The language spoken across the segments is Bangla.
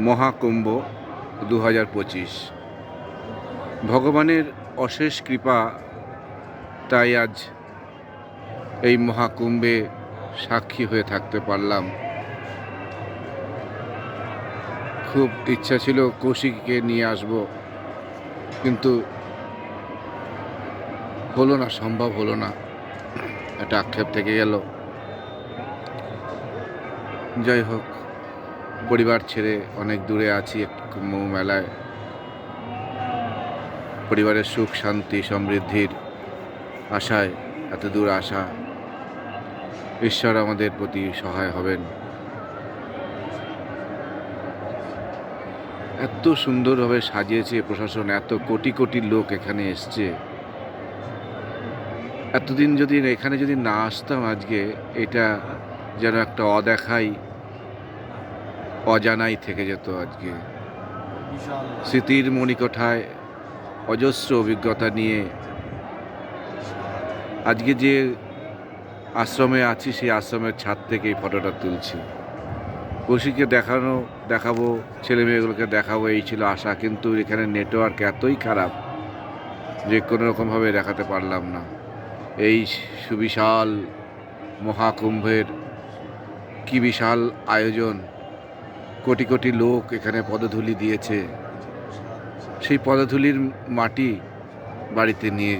মহাকুম্ভ 2025। ভগবানের অশেষ কৃপা, তাই আজ এই মহাকুম্ভে সাক্ষী হয়ে থাকতে পারলাম। খুব ইচ্ছা ছিল কৌশিককে নিয়ে আসব, কিন্তু হলো না, সম্ভব হলো না। একটা আক্ষেপ থেকে গেল। যাই হোক, পরিবার ছেড়ে অনেক দূরে আছি কুম্ভ মেলায়। পরিবারের সুখ শান্তি সমৃদ্ধির আশায় এত দূর আসা। ঈশ্বর আমাদের প্রতি সহায় হবেন। এত সুন্দরভাবে সাজিয়েছে প্রশাসন, এত কোটি কোটি লোক এখানে এসছে। এতদিন যদি এখানে না আসতাম, আজকে এটা যেন একটা অদেখাই অজানাই থেকে যেত। আজকে স্মৃতির মণিকোঠায় অজস্র অভিজ্ঞতা নিয়ে আজকে যে আশ্রমে আছি, সেই আশ্রমের ছাদ থেকে এই ফটোটা তুলছি। কৌশিককে দেখাবো, ছেলে মেয়েগুলোকে দেখাবো, এই ছিল আশা। কিন্তু এখানে নেটওয়ার্ক এতই খারাপ যে কোনো রকমভাবে দেখাতে পারলাম না। এই সুবিশাল মহাকুম্ভের কি বিশাল আয়োজন! কোটি কোটি লোক এখানে পদধূলি দিয়েছে। সেই পদধূলির মাটি বাড়িতে নিয়ে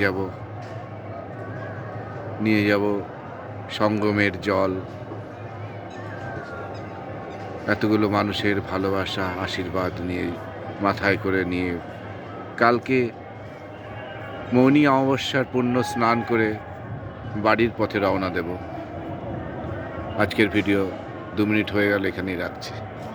যাব সঙ্গমের জল। এতগুলো মানুষের ভালোবাসা আশীর্বাদ নিয়ে মাথায় করে নিয়ে কালকে মৌনী অমাবস্যার পুণ্য স্নান করে বাড়ির পথে রওনা দেব। আজকের ভিডিও 2 মিনিট হয়ে গেল, এখানেই রাখছি।